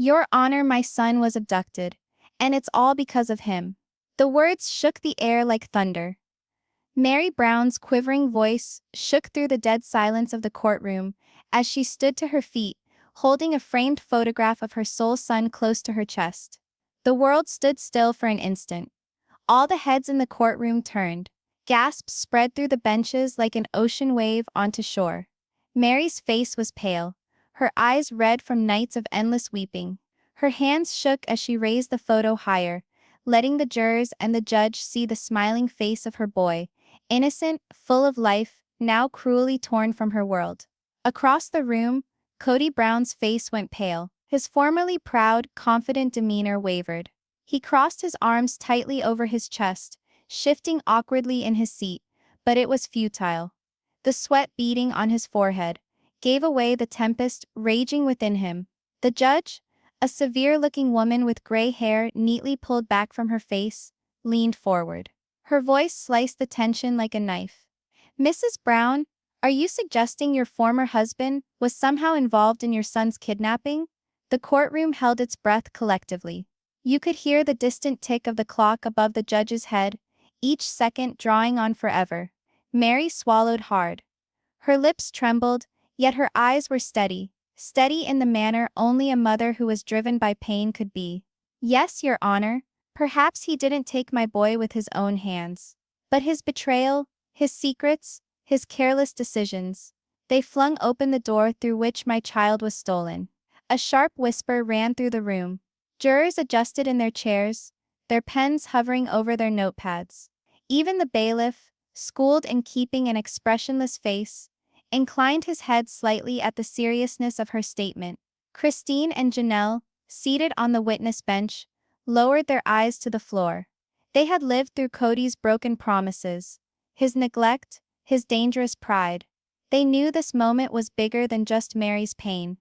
"Your Honor, my son was abducted, and it's all because of him." The words shook the air like thunder. Meri Brown's quivering voice shook through the dead silence of the courtroom as she stood to her feet, holding a framed photograph of her sole son close to her chest. The world stood still for an instant. All the heads in the courtroom turned. Gasps spread through the benches like an ocean wave onto shore. Mary's face was pale, her eyes red from nights of endless weeping. Her hands shook as she raised the photo higher, letting the jurors and the judge see the smiling face of her boy, innocent, full of life, now cruelly torn from her world. Across the room, Kody Brown's face went pale. His formerly proud, confident demeanor wavered. He crossed his arms tightly over his chest, shifting awkwardly in his seat, but it was futile. The sweat beading on his forehead gave away the tempest raging within him. The judge, a severe-looking woman with gray hair neatly pulled back from her face, leaned forward. Her voice sliced the tension like a knife. "Mrs. Brown, are you suggesting your former husband was somehow involved in your son's kidnapping?" The courtroom held its breath collectively. You could hear the distant tick of the clock above the judge's head, each second drawing on forever. Meri swallowed hard. Her lips trembled, yet her eyes were steady, steady in the manner only a mother who was driven by pain could be. "Yes, Your Honor, perhaps he didn't take my boy with his own hands. But his betrayal, his secrets, his careless decisions, they flung open the door through which my child was stolen." A sharp whisper ran through the room. Jurors adjusted in their chairs, their pens hovering over their notepads. Even the bailiff, schooled in keeping an expressionless face, inclined his head slightly at the seriousness of her statement. Christine and Janelle, seated on the witness bench, lowered their eyes to the floor. They had lived through Kody's broken promises, his neglect, his dangerous pride. They knew this moment was bigger than just Mary's pain.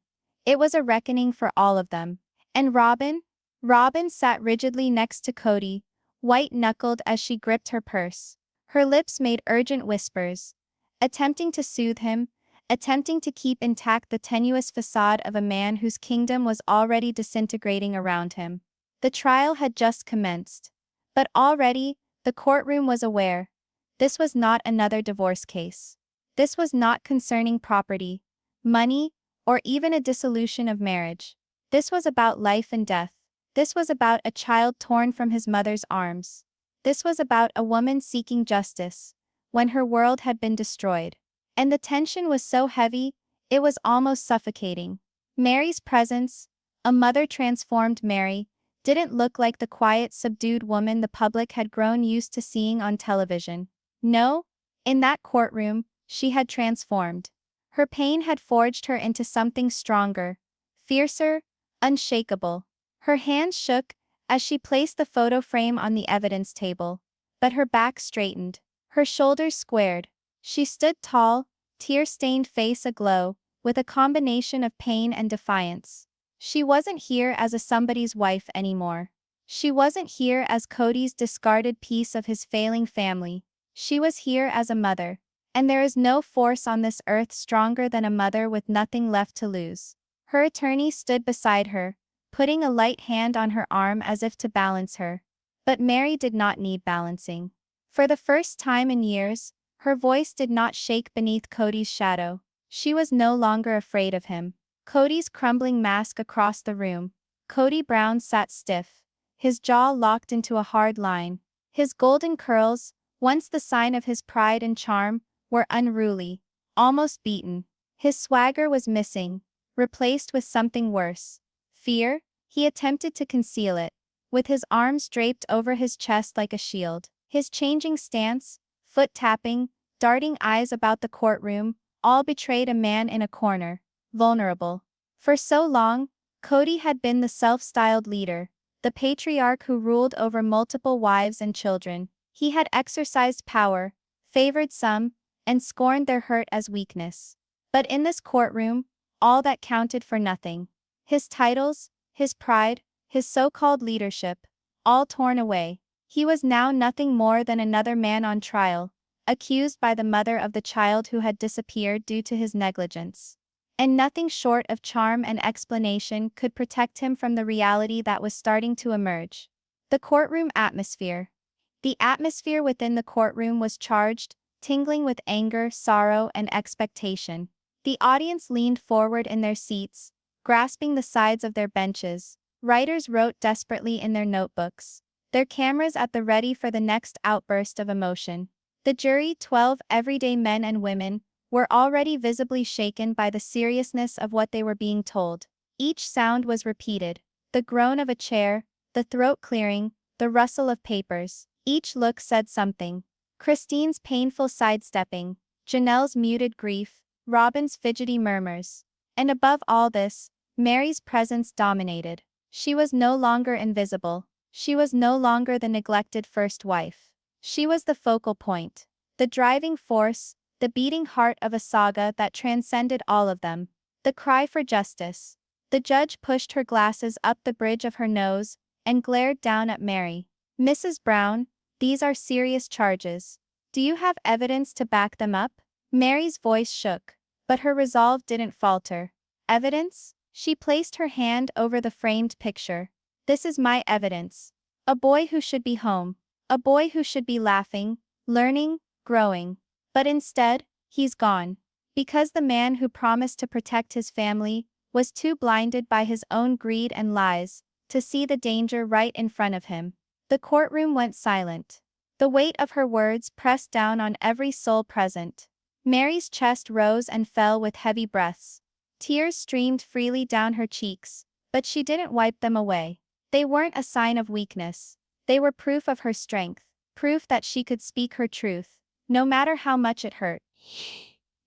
It was a reckoning for all of them. And Robyn? Robyn sat rigidly next to Kody, white-knuckled as she gripped her purse. Her lips made urgent whispers, attempting to soothe him, attempting to keep intact the tenuous facade of a man whose kingdom was already disintegrating around him. The trial had just commenced. But already, the courtroom was aware. This was not another divorce case. This was not concerning property, money, or even a dissolution of marriage. This was about life and death. This was about a child torn from his mother's arms. This was about a woman seeking justice, when her world had been destroyed. And the tension was so heavy, it was almost suffocating. Mary's presence, a mother-transformed Meri, didn't look like the quiet, subdued woman the public had grown used to seeing on television. No, in that courtroom, she had transformed. Her pain had forged her into something stronger, fiercer, unshakable. Her hands shook as she placed the photo frame on the evidence table, but her back straightened, her shoulders squared. She stood tall, tear-stained face aglow, with a combination of pain and defiance. She wasn't here as a somebody's wife anymore. She wasn't here as Kody's discarded piece of his failing family. She was here as a mother. And there is no force on this earth stronger than a mother with nothing left to lose. Her attorney stood beside her, putting a light hand on her arm as if to balance her. But Meri did not need balancing. For the first time in years, her voice did not shake beneath Kody's shadow. She was no longer afraid of him. Kody's crumbling mask across the room. Kody Brown sat stiff, his jaw locked into a hard line. His golden curls, once the sign of his pride and charm, were unruly, almost beaten. His swagger was missing, replaced with something worse. Fear. He attempted to conceal it, with his arms draped over his chest like a shield. His changing stance, foot-tapping, darting eyes about the courtroom, all betrayed a man in a corner, vulnerable. For so long, Kody had been the self-styled leader, the patriarch who ruled over multiple wives and children. He had exercised power, favored some, and scorned their hurt as weakness. But in this courtroom, all that counted for nothing. His titles, his pride, his so-called leadership, all torn away. He was now nothing more than another man on trial, accused by the mother of the child who had disappeared due to his negligence. and nothing short of charm and explanation could protect him from the reality that was starting to emerge. The courtroom atmosphere. The atmosphere within the courtroom was charged, tingling with anger, sorrow, and expectation. The audience leaned forward in their seats, grasping the sides of their benches. Writers wrote desperately in their notebooks, their cameras at the ready for the next outburst of emotion. The jury, 12 everyday men and women, were already visibly shaken by the seriousness of what they were being told. Each sound was repeated, the groan of a chair, the throat clearing, the rustle of papers. Each look said something. Christine's painful sidestepping, Janelle's muted grief, Robyn's fidgety murmurs. And above all this, Meri's presence dominated. She was no longer invisible. She was no longer the neglected first wife. She was the focal point, the driving force, the beating heart of a saga that transcended all of them. The cry for justice. The judge pushed her glasses up the bridge of her nose and glared down at Meri. "Mrs. Brown, these are serious charges. Do you have evidence to back them up?" Meri's voice shook, but her resolve didn't falter. "Evidence?" She placed her hand over the framed picture. "This is my evidence. A boy who should be home. A boy who should be laughing, learning, growing. But instead, he's gone. Because the man who promised to protect his family was too blinded by his own greed and lies to see the danger right in front of him." The courtroom went silent. The weight of her words pressed down on every soul present. Meri's chest rose and fell with heavy breaths. Tears streamed freely down her cheeks, but she didn't wipe them away. They weren't a sign of weakness. They were proof of her strength, proof that she could speak her truth, no matter how much it hurt.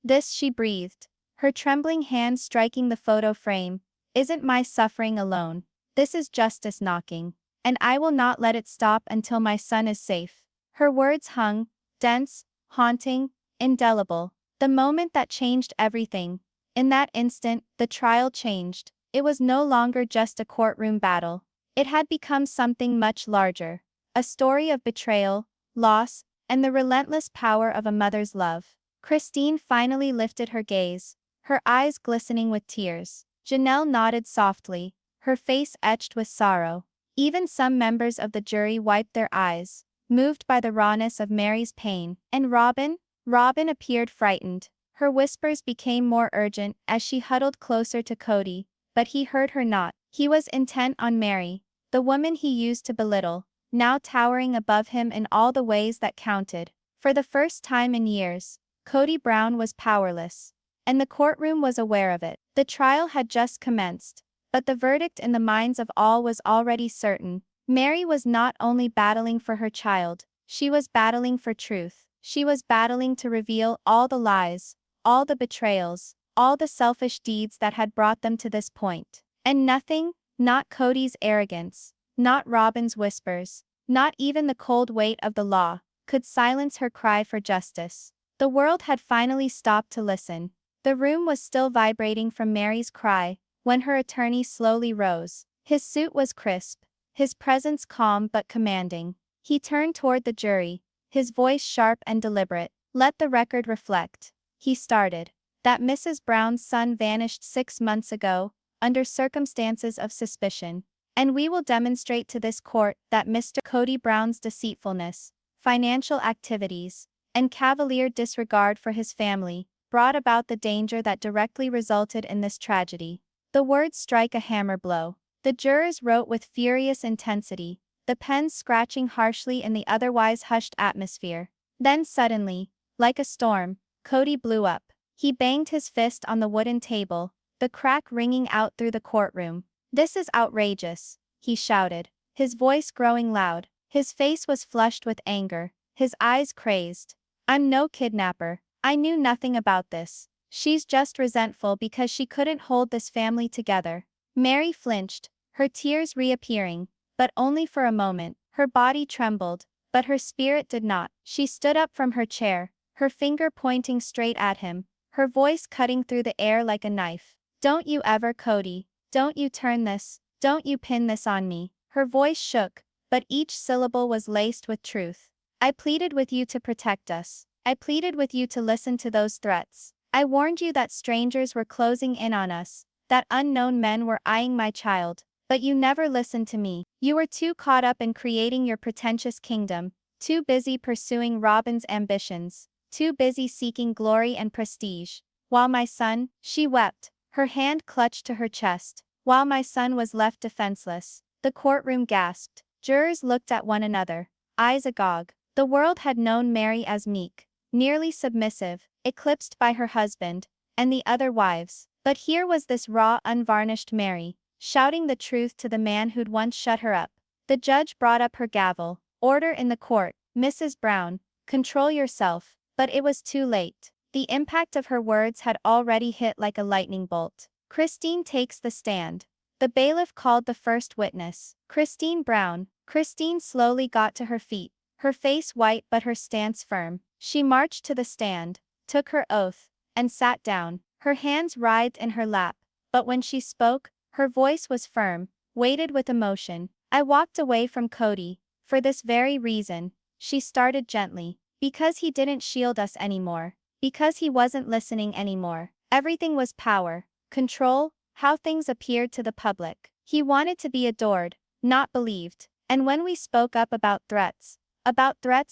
"This," she breathed, her trembling hand striking the photo frame, "isn't my suffering alone. This is justice knocking. And I will not let it stop until my son is safe." Her words hung, dense, haunting, indelible. The moment that changed everything. In that instant, the trial changed. It was no longer just a courtroom battle. It had become something much larger. A story of betrayal, loss, and the relentless power of a mother's love. Christine finally lifted her gaze, her eyes glistening with tears. Janelle nodded softly, her face etched with sorrow. Even some members of the jury wiped their eyes, moved by the rawness of Meri's pain. And Robyn appeared frightened. Her whispers became more urgent as she huddled closer to Kody, but he heard her not. He was intent on Meri, the woman he used to belittle, now towering above him in all the ways that counted. For the first time in years, Kody Brown was powerless. And the courtroom was aware of it. The trial had just commenced, but the verdict in the minds of all was already certain. Meri was not only battling for her child, she was battling for truth. She was battling to reveal all the lies, all the betrayals, all the selfish deeds that had brought them to this point. And nothing, not Kody's arrogance, not Robyn's whispers, not even the cold weight of the law, could silence her cry for justice. The world had finally stopped to listen. The room was still vibrating from Meri's cry when her attorney slowly rose. His suit was crisp, his presence calm but commanding. He turned toward the jury, his voice sharp and deliberate. "Let the record reflect," he started, "that Mrs. Brown's son vanished 6 months ago, under circumstances of suspicion. And we will demonstrate to this court that Mr. Kody Brown's deceitfulness, financial activities, and cavalier disregard for his family brought about the danger that directly resulted in this tragedy." The words strike a hammer blow. The jurors wrote with furious intensity, the pens scratching harshly in the otherwise hushed atmosphere. Then suddenly, like a storm, Kody blew up. He banged his fist on the wooden table, the crack ringing out through the courtroom. "This is outrageous," he shouted, his voice growing loud. His face was flushed with anger, his eyes crazed. "I'm no kidnapper. I knew nothing about this. She's just resentful because she couldn't hold this family together." Meri flinched, her tears reappearing, but only for a moment. Her body trembled, but her spirit did not. She stood up from her chair, her finger pointing straight at him, her voice cutting through the air like a knife. "Don't you ever, Kody. Don't you turn this, don't you pin this on me." Her voice shook, but each syllable was laced with truth. "I pleaded with you to protect us. I pleaded with you to listen to those threats. I warned you that strangers were closing in on us, that unknown men were eyeing my child, but you never listened to me. You were too caught up in creating your pretentious kingdom, too busy pursuing Robyn's ambitions, too busy seeking glory and prestige. While my son, she wept, her hand clutched to her chest. While my son was left defenseless, the courtroom gasped. Jurors looked at one another, eyes agog. The world had known Meri as meek, nearly submissive, eclipsed by her husband and the other wives. But here was this raw, unvarnished Meri, shouting the truth to the man who'd once shut her up. The judge brought up her gavel. Order in the court, Mrs. Brown, control yourself. But it was too late. The impact of her words had already hit like a lightning bolt. Christine takes the stand. The bailiff called the first witness, Christine Brown. Christine slowly got to her feet, her face white but her stance firm. She marched to the stand, took her oath, and sat down. Her hands writhed in her lap, but when she spoke, her voice was firm, weighted with emotion. I walked away from Kody, for this very reason, she started gently. Because he didn't shield us anymore. Because he wasn't listening anymore. Everything was power, control, how things appeared to the public. He wanted to be adored, not believed. And when we spoke up about threats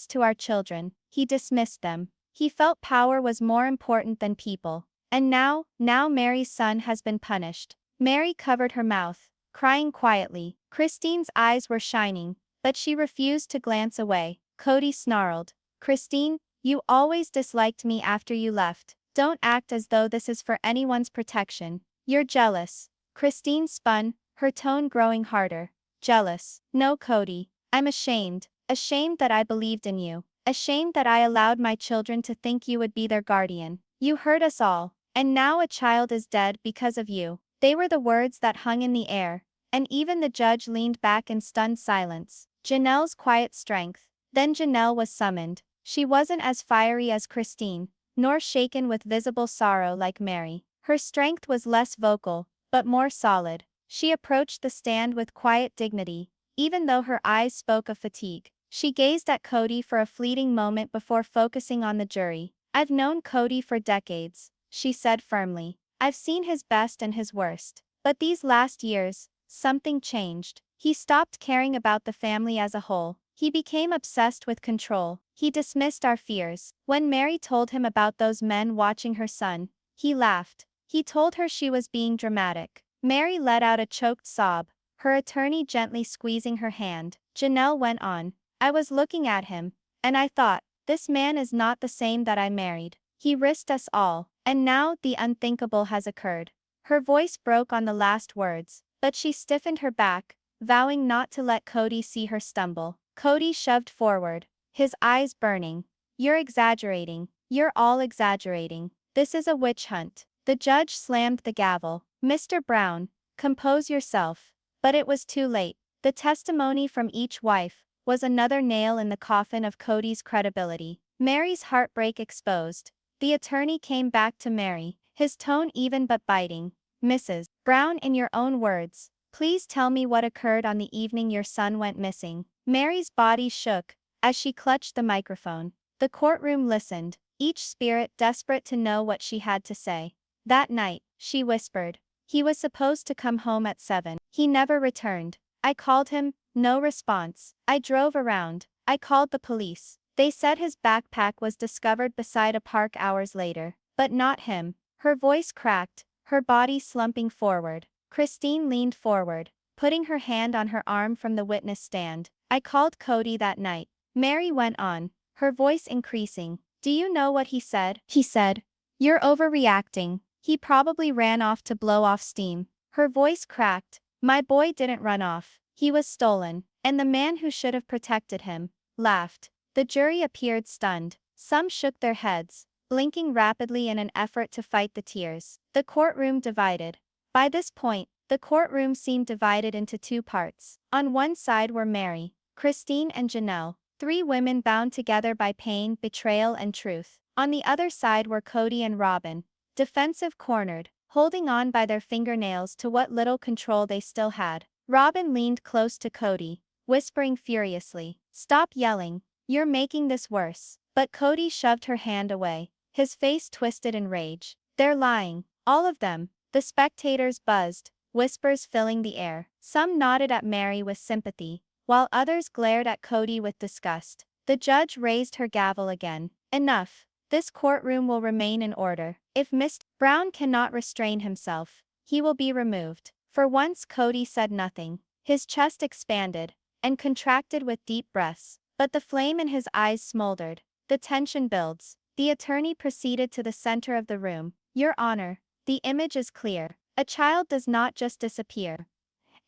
to our children, he dismissed them. He felt power was more important than people. And now Meri's son has been punished. Meri covered her mouth, crying quietly. Christine's eyes were shining, but she refused to glance away. Kody snarled, Christine, you always disliked me after you left. Don't act as though this is for anyone's protection. You're jealous. Christine spun, her tone growing harder. Jealous. No, Kody. I'm ashamed. Ashamed that I believed in you. Ashamed that I allowed my children to think you would be their guardian. You hurt us all. And now a child is dead because of you. They were the words that hung in the air. And even the judge leaned back in stunned silence. Janelle's quiet strength. Then Janelle was summoned. She wasn't as fiery as Christine, nor shaken with visible sorrow like Meri. Her strength was less vocal, but more solid. She approached the stand with quiet dignity, even though her eyes spoke of fatigue. She gazed at Kody for a fleeting moment before focusing on the jury. I've known Kody for decades, she said firmly. I've seen his best and his worst. But these last years, something changed. He stopped caring about the family as a whole. He became obsessed with control. He dismissed our fears. When Meri told him about those men watching her son, he laughed. He told her she was being dramatic. Meri let out a choked sob, her attorney gently squeezing her hand. Janelle went on. I was looking at him, and I thought, this man is not the same that I married. He risked us all, and now the unthinkable has occurred. Her voice broke on the last words, but she stiffened her back, vowing not to let Kody see her stumble. Kody shoved forward, his eyes burning. You're exaggerating. You're all exaggerating. This is a witch hunt. The judge slammed the gavel. Mr. Brown, compose yourself. But it was too late. The testimony from each wife was another nail in the coffin of Kody's credibility. Meri's heartbreak exposed. The attorney came back to Meri, his tone even but biting. Mrs. Brown, in your own words, please tell me what occurred on the evening your son went missing. Meri's body shook as she clutched the microphone. The courtroom listened, each spirit desperate to know what she had to say. That night, she whispered, he was supposed to come home at 7. He never returned. I called him, no response. I drove around. I called the police. They said his backpack was discovered beside a park hours later. But not him. Her voice cracked, her body slumping forward. Christine leaned forward, putting her hand on her arm from the witness stand. I called Kody that night. Meri went on, her voice increasing. Do you know what he said? He said, you're overreacting. He probably ran off to blow off steam. Her voice cracked. My boy didn't run off. He was stolen. And the man who should have protected him laughed. The jury appeared stunned. Some shook their heads, blinking rapidly in an effort to fight the tears. The courtroom divided. By this point, the courtroom seemed divided into two parts. On one side were Meri, Christine and Janelle, three women bound together by pain, betrayal and truth. On the other side were Kody and Robyn, defensive, cornered, holding on by their fingernails to what little control they still had. Robyn leaned close to Kody, whispering furiously, stop yelling, you're making this worse. But Kody shoved her hand away. his face twisted in rage. They're lying. All of them. The spectators buzzed, whispers filling the air. Some nodded at Meri with sympathy, while others glared at Kody with disgust. The judge raised her gavel again. Enough. This courtroom will remain in order. If Mr. Brown cannot restrain himself, he will be removed. For once Kody said nothing. His chest expanded and contracted with deep breaths, but the flame in his eyes smoldered. The tension builds. The attorney proceeded to the center of the room. Your Honor, the image is clear. A child does not just disappear.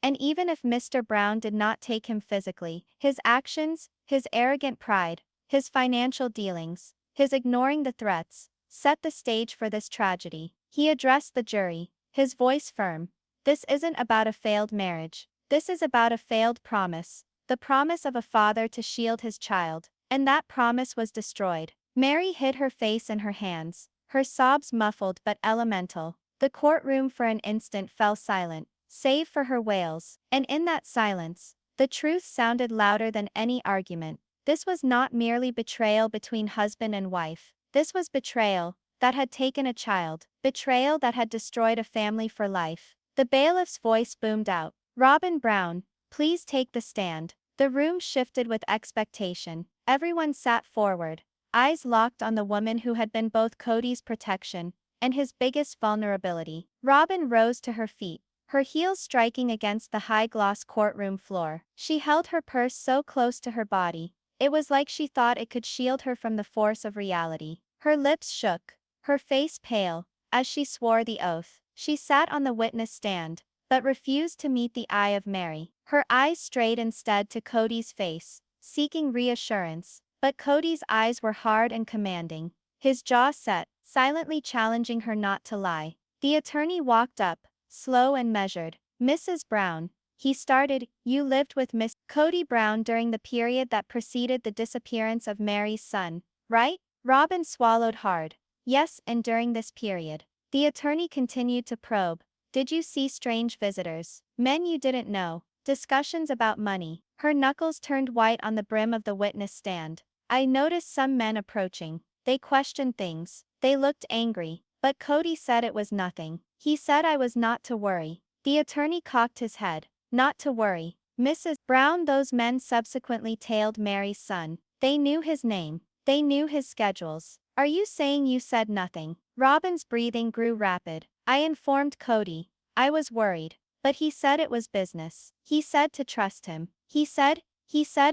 And even if Mr. Brown did not take him physically, his actions, his arrogant pride, his financial dealings, his ignoring the threats, set the stage for this tragedy. He addressed the jury, his voice firm. This isn't about a failed marriage. This is about a failed promise. The promise of a father to shield his child. And that promise was destroyed. Meri hid her face in her hands, her sobs muffled but elemental. The courtroom for an instant fell silent, save for her wails. And in that silence, the truth sounded louder than any argument. This was not merely betrayal between husband and wife. This was betrayal that had taken a child, betrayal that had destroyed a family for life. The bailiff's voice boomed out. Robyn Brown, please take the stand. The room shifted with expectation. Everyone sat forward, eyes locked on the woman who had been both Kody's protection and his biggest vulnerability. Robyn rose to her feet, her heels striking against the high-gloss courtroom floor. She held her purse so close to her body, it was like she thought it could shield her from the force of reality. Her lips shook, her face pale, as she swore the oath. She sat on the witness stand, but refused to meet the eye of Meri. Her eyes strayed instead to Kody's face, seeking reassurance, but Kody's eyes were hard and commanding, his jaw set, silently challenging her not to lie. The attorney walked up, slow and measured. Mrs. Brown, he started, you lived with Miss Kody Brown during the period that preceded the disappearance of Meri's son, right? Robyn swallowed hard. Yes, and during this period. The attorney continued to probe. Did you see strange visitors? Men you didn't know? Discussions about money. Her knuckles turned white on the brim of the witness stand. I noticed some men approaching. They questioned things. They looked angry. But Kody said it was nothing. He said I was not to worry. The attorney cocked his head. Not to worry. Mrs. Brown, those men subsequently tailed Meri's son. They knew his name. They knew his schedules. Are you saying you said nothing? Robyn's breathing grew rapid. I informed Kody. I was worried. But he said it was business. He said to trust him. He said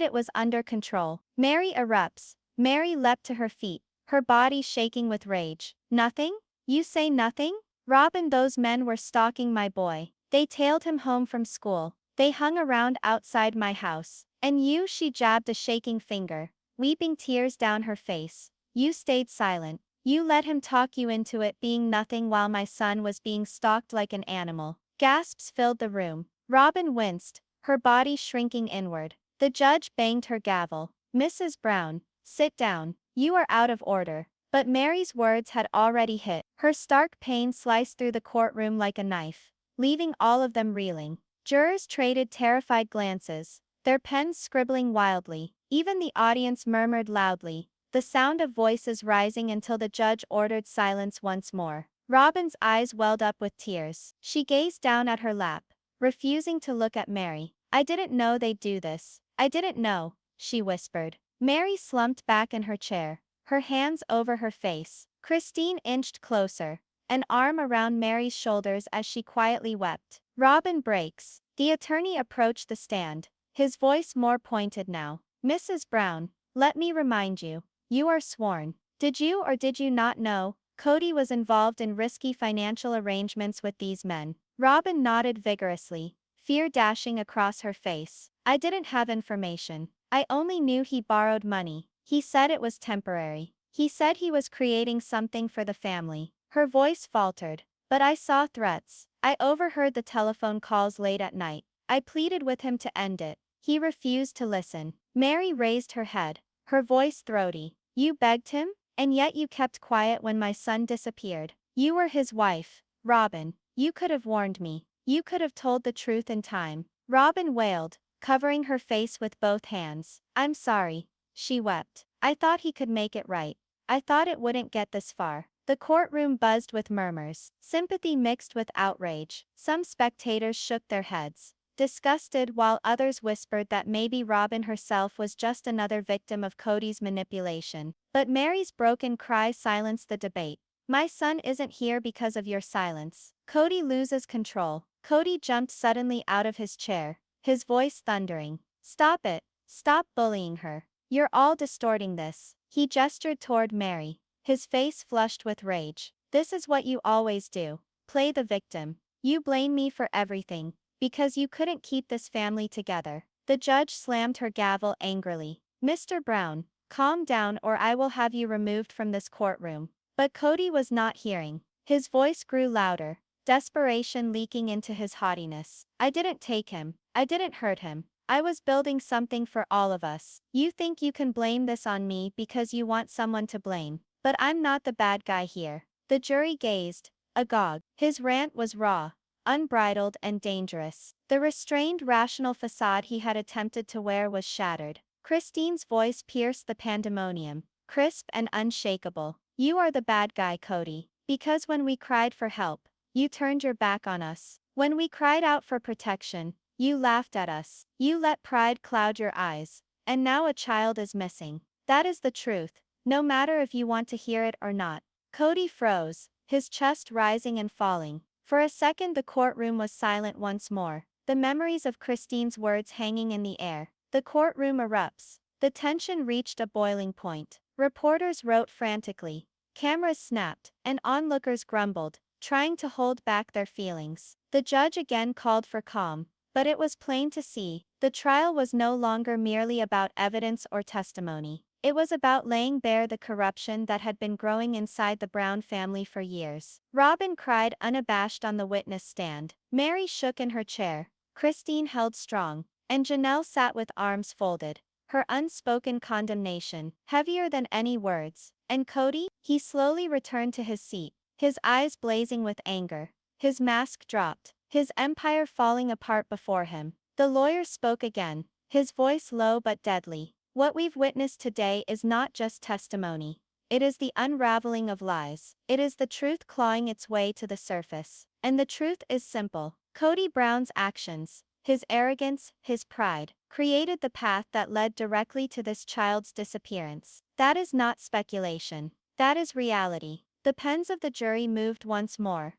it was under control. Meri erupts. Meri leapt to her feet, her body shaking with rage. Nothing? You say nothing? Robyn, those men were stalking my boy. They tailed him home from school. They hung around outside my house. And you, she jabbed a shaking finger, weeping tears down her face. You stayed silent. You let him talk you into it being nothing while my son was being stalked like an animal. Gasps filled the room. Robyn winced, her body shrinking inward. The judge banged her gavel. Mrs. Brown, sit down. You are out of order. But Meri's words had already hit. Her stark pain sliced through the courtroom like a knife, leaving all of them reeling. Jurors traded terrified glances, their pens scribbling wildly. Even the audience murmured loudly, the sound of voices rising until the judge ordered silence once more. Robyn's eyes welled up with tears. She gazed down at her lap, refusing to look at Meri. I didn't know they'd do this. I didn't know, she whispered. Meri slumped back in her chair, her hands over her face. Christine inched closer, an arm around Meri's shoulders as she quietly wept. Robyn breaks. The attorney approached the stand, his voice more pointed now. Mrs. Brown, let me remind you, you are sworn. Did you or did you not know Kody was involved in risky financial arrangements with these men? Robyn nodded vigorously, fear dashing across her face. I didn't have information. I only knew he borrowed money. He said it was temporary. He said he was creating something for the family. Her voice faltered. But I saw threats. I overheard the telephone calls late at night. I pleaded with him to end it. He refused to listen. Meri raised her head, her voice throaty. You begged him? And yet you kept quiet when my son disappeared. You were his wife, Robyn. You could have warned me. You could have told the truth in time. Robyn wailed, covering her face with both hands. I'm sorry, she wept. I thought he could make it right. I thought it wouldn't get this far." The courtroom buzzed with murmurs, sympathy mixed with outrage. Some spectators shook their heads, disgusted, while others whispered that maybe Robyn herself was just another victim of Kody's manipulation. But Meri's broken cry silenced the debate. "My son isn't here because of your silence." Kody loses control. Kody jumped suddenly out of his chair, his voice thundering. "Stop it. Stop bullying her. You're all distorting this." He gestured toward Meri, his face flushed with rage. "This is what you always do. Play the victim. You blame me for everything, because you couldn't keep this family together." The judge slammed her gavel angrily. "Mr. Brown, calm down or I will have you removed from this courtroom." But Kody was not hearing. His voice grew louder, desperation leaking into his haughtiness. "I didn't take him. I didn't hurt him. I was building something for all of us. You think you can blame this on me because you want someone to blame. But I'm not the bad guy here." The jury gazed, agog. His rant was raw, unbridled, and dangerous. The restrained, rational facade he had attempted to wear was shattered. Christine's voice pierced the pandemonium, crisp and unshakable. "You are the bad guy, Kody. Because when we cried for help, you turned your back on us. When we cried out for protection, you laughed at us. You let pride cloud your eyes. And now a child is missing. That is the truth, no matter if you want to hear it or not." Kody froze, his chest rising and falling. For a second the courtroom was silent once more, the memories of Christine's words hanging in the air. The courtroom erupts. The tension reached a boiling point. Reporters wrote frantically. Cameras snapped, and onlookers grumbled, trying to hold back their feelings. The judge again called for calm, but it was plain to see, the trial was no longer merely about evidence or testimony. It was about laying bare the corruption that had been growing inside the Brown family for years. Robyn cried unabashed on the witness stand. Meri shook in her chair. Christine held strong, and Janelle sat with arms folded, her unspoken condemnation heavier than any words. And Kody? He slowly returned to his seat, his eyes blazing with anger. His mask dropped, his empire falling apart before him. The lawyer spoke again, his voice low but deadly. "What we've witnessed today is not just testimony. It is the unraveling of lies. It is the truth clawing its way to the surface. And the truth is simple. Kody Brown's actions, his arrogance, his pride, created the path that led directly to this child's disappearance. That is not speculation. That is reality." The pens of the jury moved once more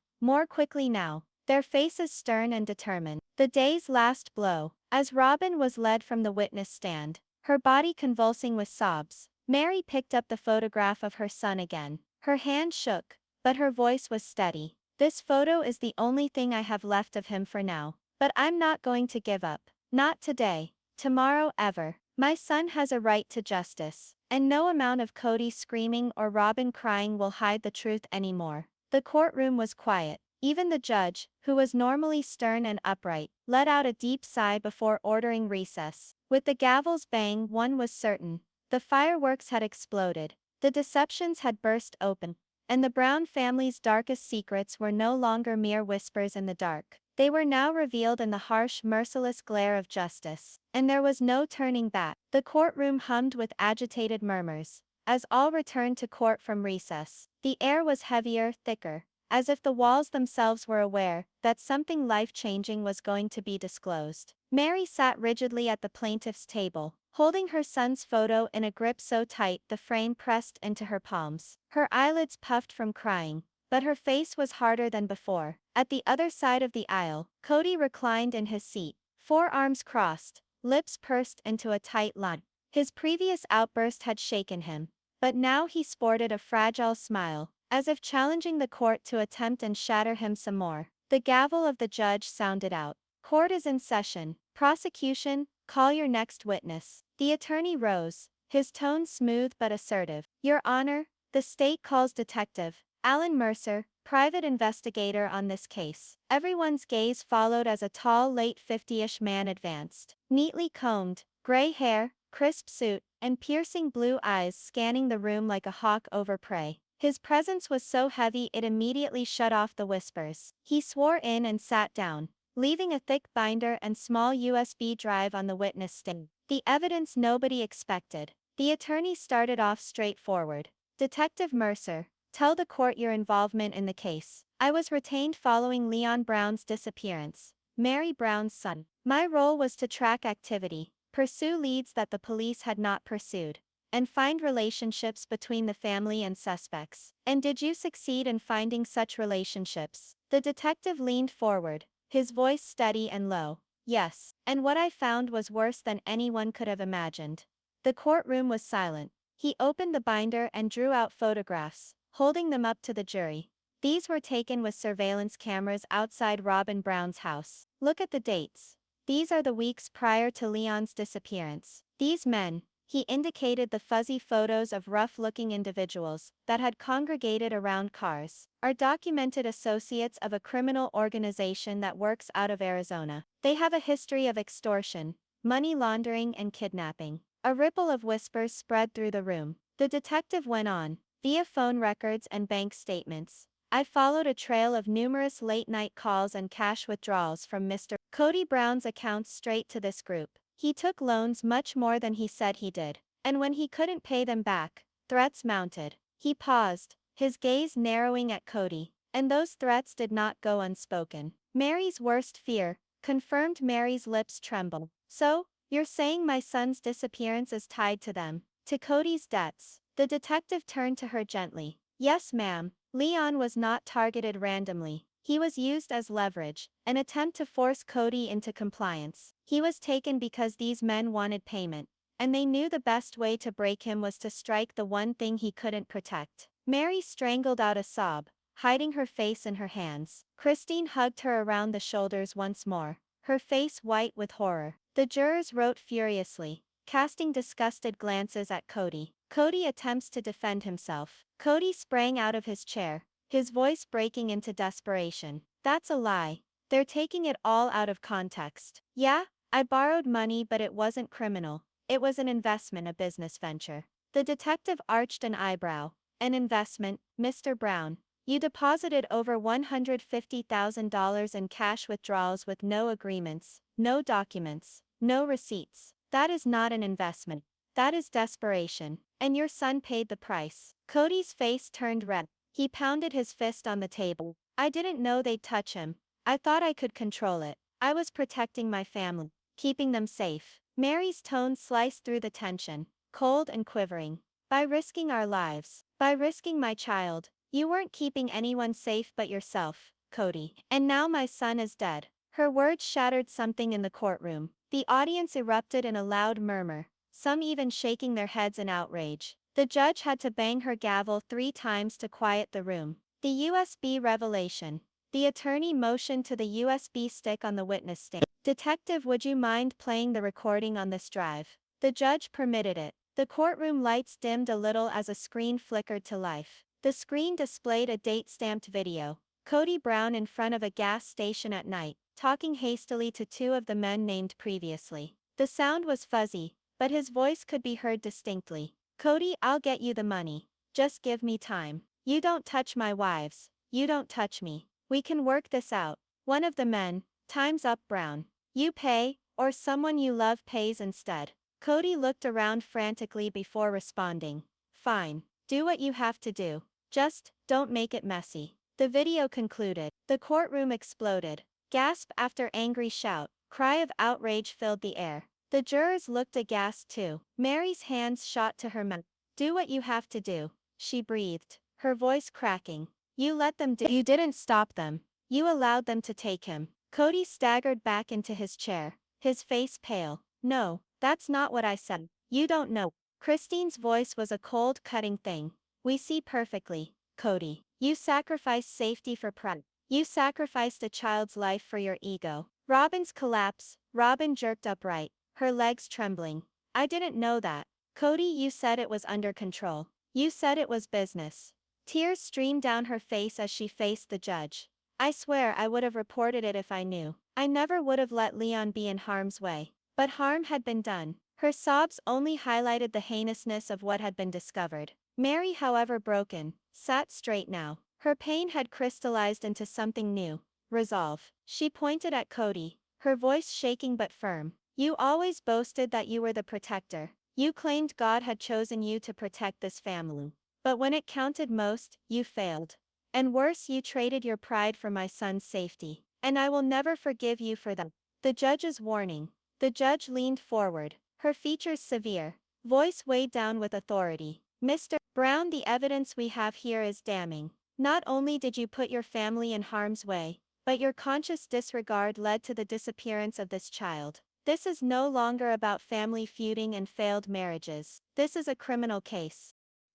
quickly now, their faces stern and determined. The day's last blow, as Robyn was led from the witness stand, her body convulsing with sobs, Meri picked up the photograph of her son again. Her hand shook, but her voice was steady. "This photo is the only thing I have left of him for now. But I'm not going to give up. Not today, tomorrow, ever. My son has a right to justice. And no amount of Kody screaming or Robyn crying will hide the truth anymore." The courtroom was quiet. Even the judge, who was normally stern and upright, let out a deep sigh before ordering recess. With the gavel's bang, one was certain. The fireworks had exploded. The deceptions had burst open. And the Brown family's darkest secrets were no longer mere whispers in the dark. They were now revealed in the harsh, merciless glare of justice. And there was no turning back. The courtroom hummed with agitated murmurs, as all returned to court from recess. The air was heavier, thicker, as if the walls themselves were aware that something life-changing was going to be disclosed. Meri sat rigidly at the plaintiff's table, holding her son's photo in a grip so tight the frame pressed into her palms. Her eyelids puffed from crying, but her face was harder than before. At the other side of the aisle, Kody reclined in his seat, forearms crossed, lips pursed into a tight line. His previous outburst had shaken him, but now he sported a fragile smile, as if challenging the court to attempt and shatter him some more. The gavel of the judge sounded out. "Court is in session. Prosecution, call your next witness." The attorney rose, his tone smooth but assertive. "Your Honor, the state calls Detective Alan Mercer, private investigator on this case." Everyone's gaze followed as a tall, late 50-ish man advanced. Neatly combed, gray hair, crisp suit, and piercing blue eyes scanning the room like a hawk over prey. His presence was so heavy it immediately shut off the whispers. He swore in and sat down, leaving a thick binder and small USB drive on the witness stand. The evidence nobody expected. The attorney started off straightforward. Detective Mercer, tell the court your involvement in the case. I was retained following Leon Brown's disappearance, Meri Brown's son. My role was to track activity, pursue leads that the police had not pursued, and find relationships between the family and suspects. And did you succeed in finding such relationships? The detective leaned forward, his voice steady and low. Yes, and what I found was worse than anyone could have imagined. The courtroom was silent. He opened the binder and drew out photographs, holding them up to the jury. These were taken with surveillance cameras outside Robyn Brown's house. Look at the dates. These are the weeks prior to Leon's disappearance. These men, he indicated the fuzzy photos of rough-looking individuals that had congregated around cars, are documented associates of a criminal organization that works out of Arizona. They have a history of extortion, money laundering and kidnapping. A ripple of whispers spread through the room. The detective went on, via phone records and bank statements. I followed a trail of numerous late-night calls and cash withdrawals from Mr. Kody Brown's accounts straight to this group. He took loans much more than he said he did. And when he couldn't pay them back, threats mounted. He paused, his gaze narrowing at Kody. And those threats did not go unspoken. Mary's worst fear, confirmed. Mary's lips trembled. So, you're saying my son's disappearance is tied to them, to Kody's debts? The detective turned to her gently. Yes, ma'am. Leon was not targeted randomly. He was used as leverage, an attempt to force Kody into compliance. He was taken because these men wanted payment, and they knew the best way to break him was to strike the one thing he couldn't protect. Meri strangled out a sob, hiding her face in her hands. Christine hugged her around the shoulders once more, her face white with horror. The jurors wrote furiously, casting disgusted glances at Kody. Kody attempts to defend himself. Kody sprang out of his chair, his voice breaking into desperation. That's a lie. They're taking it all out of context. Yeah, I borrowed money, but it wasn't criminal. It was an investment, a business venture. The detective arched an eyebrow. An investment, Mr. Brown. You deposited over $150,000 in cash withdrawals with no agreements, no documents, no receipts. That is not an investment. That is desperation. And your son paid the price. Kody's face turned red. He pounded his fist on the table. I didn't know they'd touch him. I thought I could control it. I was protecting my family, keeping them safe. Mary's tone sliced through the tension, cold and quivering. By risking our lives, by risking my child, you weren't keeping anyone safe but yourself, Kody. And now my son is dead. Her words shattered something in the courtroom. The audience erupted in a loud murmur, some even shaking their heads in outrage. The judge had to bang her gavel 3 times to quiet the room. The USB revelation. The attorney motioned to the USB stick on the witness stand. Detective, would you mind playing the recording on this drive? The judge permitted it. The courtroom lights dimmed a little as a screen flickered to life. The screen displayed a date-stamped video. Kody Brown in front of a gas station at night, talking hastily to 2 of the men named previously. The sound was fuzzy, but his voice could be heard distinctly. Kody, I'll get you the money. Just give me time. You don't touch my wives. You don't touch me. We can work this out. One of the men, time's up, Brown. You pay, or someone you love pays instead. Kody looked around frantically before responding. Fine. Do what you have to do. Just, don't make it messy. The video concluded. The courtroom exploded. Gasp after angry shout, cry of outrage filled the air. The jurors looked aghast too. Mary's hands shot to her mouth. Do what you have to do, she breathed, her voice cracking. You let them do. You didn't stop them. You allowed them to take him. Kody staggered back into his chair, his face pale. No, that's not what I said. You don't know. Christine's voice was a cold, cutting thing. We see perfectly, Kody. You sacrificed safety for pride. You sacrificed a child's life for your ego. Robyn's collapse. Robyn jerked upright, her legs trembling. I didn't know that. Kody, you said it was under control. You said it was business. Tears streamed down her face as she faced the judge. I swear I would have reported it if I knew. I never would have let Leon be in harm's way. But harm had been done. Her sobs only highlighted the heinousness of what had been discovered. Meri, however broken, sat straight now. Her pain had crystallized into something new. Resolve. She pointed at Kody, her voice shaking but firm. You always boasted that you were the protector. You claimed God had chosen you to protect this family. But when it counted most, you failed. And worse, you traded your pride for my son's safety. And I will never forgive you for that. The judge's warning. The judge leaned forward, her features severe, voice weighed down with authority. Mr. Brown, the evidence we have here is damning. Not only did you put your family in harm's way, but your conscious disregard led to the disappearance of this child. This is no longer about family feuding and failed marriages. This is a criminal case.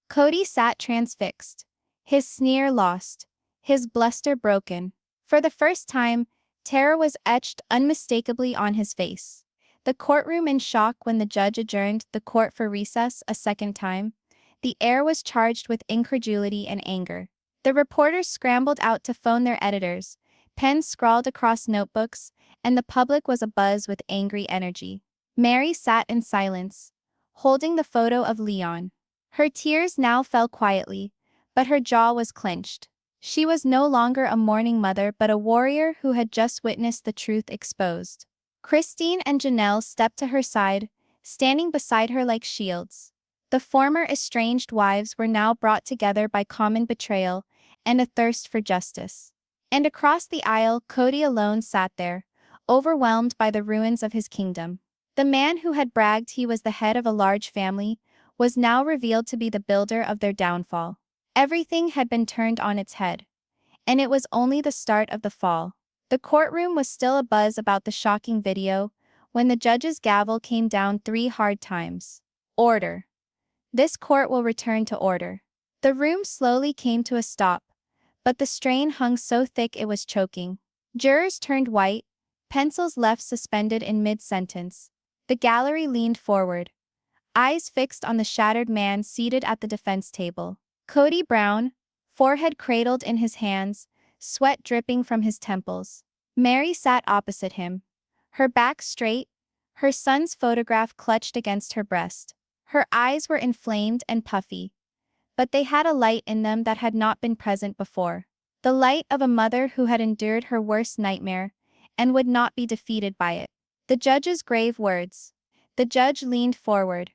Kody sat transfixed, his sneer lost, his bluster broken. For the first time, terror was etched unmistakably on his face. The courtroom in shock when the judge adjourned the court for recess a second time. The air was charged with incredulity and anger. The reporters scrambled out to phone their editors, pens scrawled across notebooks, and the public was abuzz with angry energy. Meri sat in silence, holding the photo of Leon. Her tears now fell quietly, but her jaw was clenched. She was no longer a mourning mother but a warrior who had just witnessed the truth exposed. Christine and Janelle stepped to her side, standing beside her like shields. The former estranged wives were now brought together by common betrayal and a thirst for justice. And across the aisle, Kody alone sat there, overwhelmed by the ruins of his kingdom. The man who had bragged he was the head of a large family was now revealed to be the builder of their downfall. Everything had been turned on its head, and it was only the start of the fall. The courtroom was still abuzz about the shocking video when the judge's gavel came down 3 hard times. Order. This court will return to order. The room slowly came to a stop, but the strain hung so thick it was choking. Jurors turned white, pencils left suspended in mid-sentence. The gallery leaned forward, eyes fixed on the shattered man seated at the defense table. Kody Brown, forehead cradled in his hands, sweat dripping from his temples. Meri sat opposite him, her back straight, her son's photograph clutched against her breast. Her eyes were inflamed and puffy, but they had a light in them that had not been present before. The light of a mother who had endured her worst nightmare and would not be defeated by it. The judge's grave words. The judge leaned forward,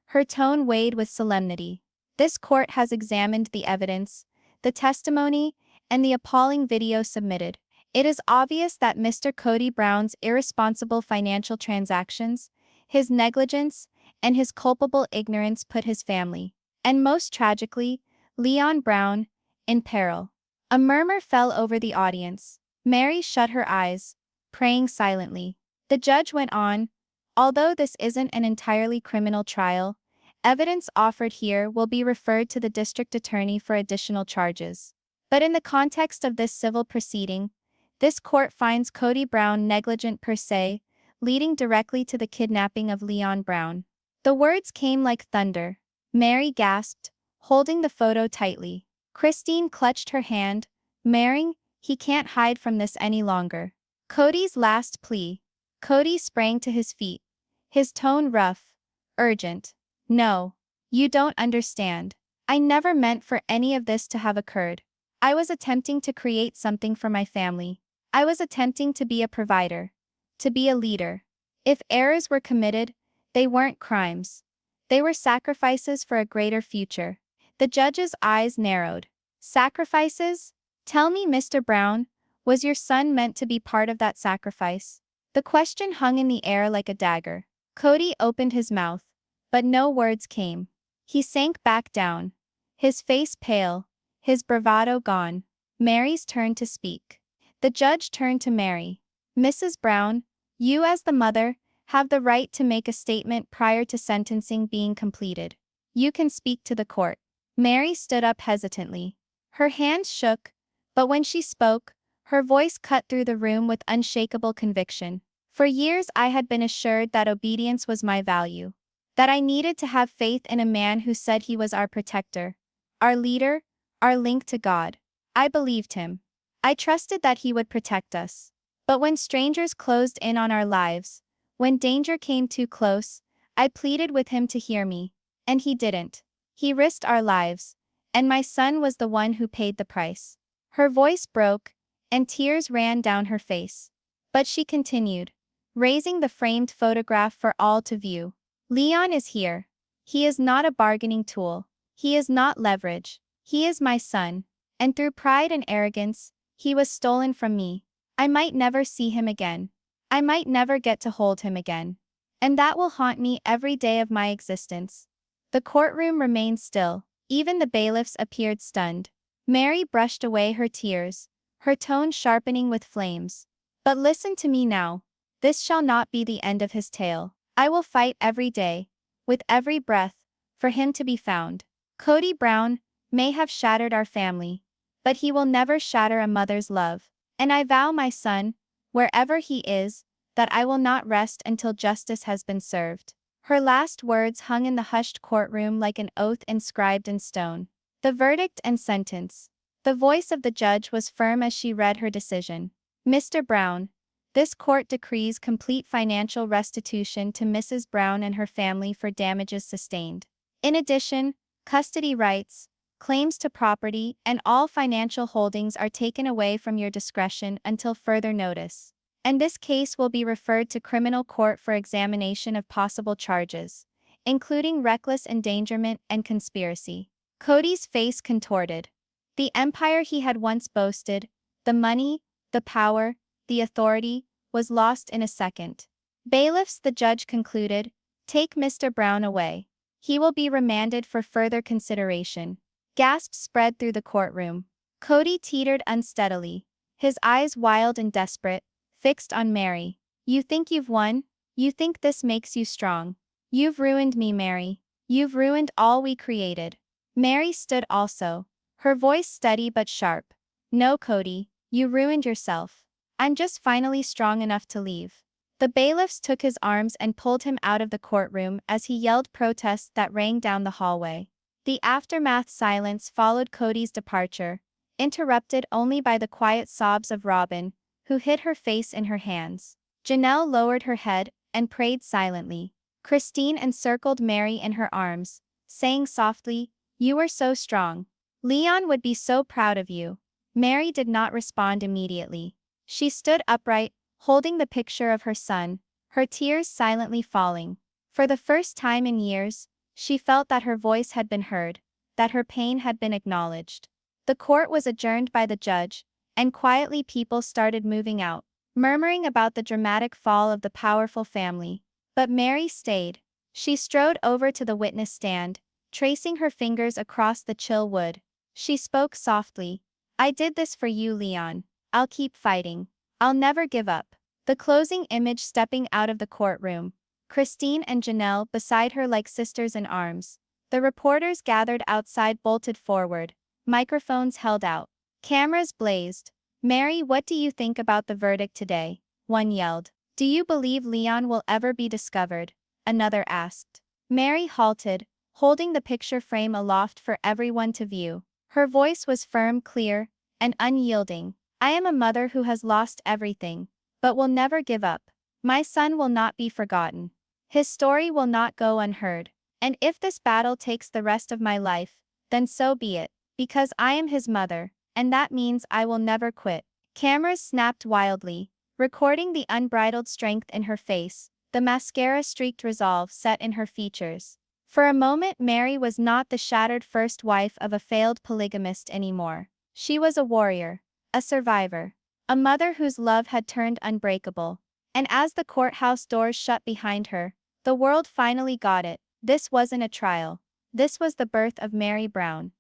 her tone weighed with solemnity. This court has examined the evidence, the testimony, and the appalling video submitted. It is obvious that Mr. Kody Brown's irresponsible financial transactions, his negligence, and his culpable ignorance put his family, and most tragically, Leon Brown, in peril. A murmur fell over the audience. Meri shut her eyes, praying silently. The judge went on, although this isn't an entirely criminal trial, evidence offered here will be referred to the district attorney for additional charges. But in the context of this civil proceeding, this court finds Kody Brown negligent per se, leading directly to the kidnapping of Leon Brown. The words came like thunder. Meri gasped, holding the photo tightly. Christine clutched her hand, Meri, he can't hide from this any longer. Kody's last plea. Kody sprang to his feet, his tone rough, urgent. No, you don't understand. I never meant for any of this to have occurred. I was attempting to create something for my family. I was attempting to be a provider, to be a leader. If errors were committed, they weren't crimes. They were sacrifices for a greater future. The judge's eyes narrowed. Sacrifices? Tell me, Mr. Brown, was your son meant to be part of that sacrifice? The question hung in the air like a dagger. Kody opened his mouth, but no words came. He sank back down, his face pale, his bravado gone. Meri's turn to speak. The judge turned to Meri. Mrs. Brown, you as the mother, have the right to make a statement prior to sentencing being completed. You can speak to the court. Meri stood up hesitantly. Her hands shook, but when she spoke, her voice cut through the room with unshakable conviction. For years I had been assured that obedience was my value, that I needed to have faith in a man who said he was our protector, our leader, our link to God. I believed him. I trusted that he would protect us. But when strangers closed in on our lives, when danger came too close, I pleaded with him to hear me, and he didn't. He risked our lives, and my son was the one who paid the price. Her voice broke, and tears ran down her face. But she continued, raising the framed photograph for all to view. Leon is here. He is not a bargaining tool. He is not leverage. He is my son. And through pride and arrogance, he was stolen from me. I might never see him again. I might never get to hold him again. And that will haunt me every day of my existence. The courtroom remained still. Even the bailiffs appeared stunned. Meri brushed away her tears, her tone sharpening with flames. But listen to me now. This shall not be the end of his tale. I will fight every day, with every breath, for him to be found. Kody Brown may have shattered our family, but he will never shatter a mother's love. And I vow, my son, wherever he is, that I will not rest until justice has been served. Her last words hung in the hushed courtroom like an oath inscribed in stone. The verdict and sentence. The voice of the judge was firm as she read her decision. Mr. Brown, this court decrees complete financial restitution to Mrs. Brown and her family for damages sustained. In addition, custody rights, claims to property, and all financial holdings are taken away from your discretion until further notice. And this case will be referred to criminal court for examination of possible charges, including reckless endangerment and conspiracy. Kody's face contorted. The empire he had once boasted, the money, the power, the authority, was lost in a second. Bailiffs, the judge concluded, take Mr. Brown away. He will be remanded for further consideration. Gasps spread through the courtroom. Kody teetered unsteadily, his eyes wild and desperate, fixed on Meri. You think you've won? You think this makes you strong? You've ruined me, Meri. You've ruined all we created. Meri stood also, her voice steady but sharp. No, Kody, you ruined yourself. I'm just finally strong enough to leave. The bailiffs took his arms and pulled him out of the courtroom as he yelled protests that rang down the hallway. The aftermath silence followed Kody's departure, interrupted only by the quiet sobs of Robyn, who hid her face in her hands. Janelle lowered her head and prayed silently. Christine encircled Meri in her arms, saying softly, "You are so strong. Leon would be so proud of you." Meri did not respond immediately. She stood upright, holding the picture of her son, her tears silently falling. For the first time in years, she felt that her voice had been heard, that her pain had been acknowledged. The court was adjourned by the judge, and quietly people started moving out, murmuring about the dramatic fall of the powerful family. But Meri stayed. She strode over to the witness stand, tracing her fingers across the chill wood. She spoke softly. "I did this for you, Leon. I'll keep fighting. I'll never give up." The closing image stepping out of the courtroom. Christine and Janelle beside her like sisters in arms. The reporters gathered outside bolted forward, microphones held out. Cameras blazed. "Meri, what do you think about the verdict today?" one yelled. "Do you believe Leon will ever be discovered?" another asked. Meri halted, holding the picture frame aloft for everyone to view. Her voice was firm, clear, and unyielding. "I am a mother who has lost everything, but will never give up. My son will not be forgotten. His story will not go unheard. And if this battle takes the rest of my life, then so be it, because I am his mother, and that means I will never quit." Cameras snapped wildly, recording the unbridled strength in her face, the mascara-streaked resolve set in her features. For a moment, Meri was not the shattered first wife of a failed polygamist anymore. She was a warrior, a survivor, a mother whose love had turned unbreakable. And as the courthouse doors shut behind her, the world finally got it. This wasn't a trial. This was the birth of Meri Brown.